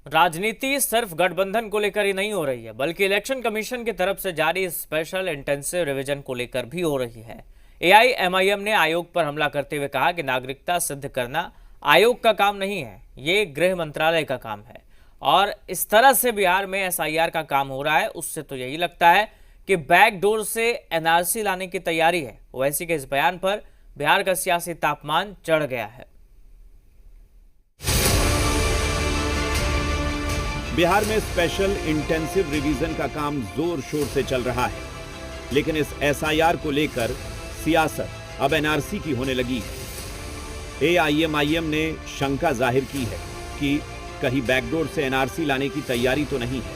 राजनीति सिर्फ गठबंधन को लेकर ही नहीं हो रही है, बल्कि इलेक्शन कमीशन की तरफ से जारी स्पेशल इंटेंसिव रिवीजन को लेकर भी हो रही है। एआईएमआईएम ने आयोग पर हमला करते हुए कहा कि नागरिकता सिद्ध करना आयोग का काम नहीं है, ये गृह मंत्रालय का काम है। और इस तरह से बिहार में एसआईआर का काम हो रहा है, उससे तो यही लगता है कि बैकडोर से एनआरसी लाने की तैयारी है। ओवैसी के इस बयान पर बिहार का सियासी तापमान चढ़ गया है। बिहार में स्पेशल इंटेंसिव रिवीजन का काम जोर शोर से चल रहा है, लेकिन इस एसआईआर को लेकर सियासत अब एनआरसी की होने लगी है। एआईएमआईएम ने शंका जाहिर की है कि कहीं बैकडोर से एनआरसी लाने की तैयारी तो नहीं है।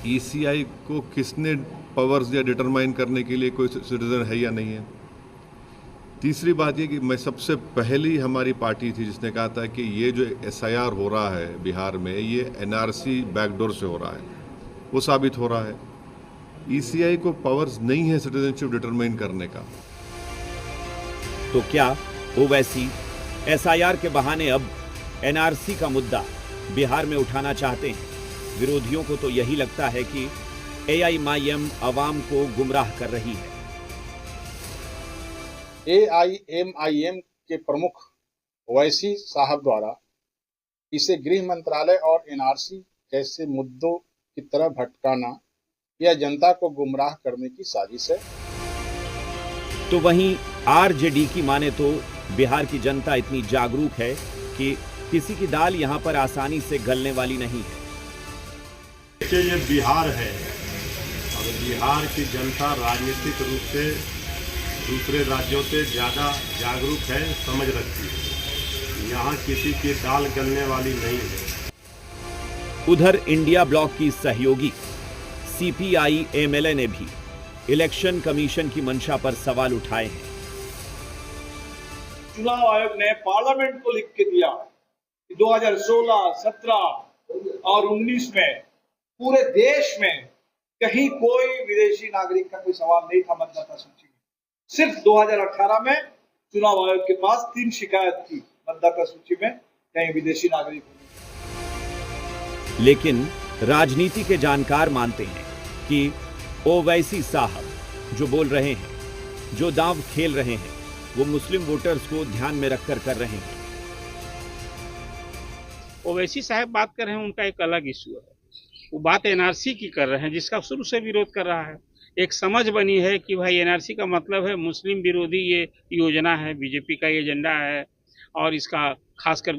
ईसीआई को किसने पावर्स या डिटरमाइन करने के लिए कोई सिटीजन है या नहीं है। तीसरी बात ये कि मैं सबसे पहली हमारी पार्टी थी जिसने कहा था कि ये जो एसआईआर हो रहा है बिहार में, ये एनआरसी बैकडोर से हो रहा है। वो साबित हो रहा है। ईसीआई को पावर्स नहीं है सिटीजनशिप डिटरमाइन करने का। तो क्या ओवैसी एसआईआर के बहाने अब एनआरसी का मुद्दा बिहार में उठाना चाहते हैं? विरोधियों को तो यही लगता है कि एआईएमआईएम अवाम को गुमराह कर रही है। एआईएमआईएम के प्रमुख ओवैसी साहब द्वारा इसे गृह मंत्रालय और एनआरसी जैसे मुद्दों की तरह भटकाना यह जनता को गुमराह करने की साजिश है। तो वहीं आरजेडी की माने तो बिहार की जनता इतनी जागरूक है कि किसी की दाल यहां पर आसानी से गलने वाली नहीं है। देखिए, ये बिहार है और बिहार की जनता राजनीतिक रूप से दूसरे राज्यों से ज़्यादा जागरूक है, समझ रखती है। यहाँ किसी की दाल गलने वाली नहीं है। उधर इंडिया ब्लॉक की सहयोगी सीपीआई एमएलए ने भी इलेक्शन कमीशन की मंशा पर सवाल उठाए हैं। चुनाव आयोग ने पार्लियामेंट को लिख के दिया कि 2016, 17 और 19 में पूरे देश में कहीं कोई विदेशी नागरिक का कोई सवाल नहीं था मतदाता सूची में। सिर्फ 2018 में चुनाव आयोग के पास 3 शिकायत थी मतदाता सूची में कहीं विदेशी नागरिक। लेकिन राजनीति के जानकार मानते हैं कि ओवैसी साहब जो बोल रहे हैं, जो दांव खेल रहे हैं, वो मुस्लिम वोटर्स को ध्यान में रखकर कर रहे हैं। ओवैसी साहब बात कर रहे हैं, उनका एक अलग इशू है। वो बात एनआरसी की कर रहे हैं, जिसका शुरू से विरोध कर रहा है। एक समझ बनी है कि भाई एनआरसी का मतलब है मुस्लिम विरोधी ये योजना है, बीजेपी का एजेंडा है और इसका खासकर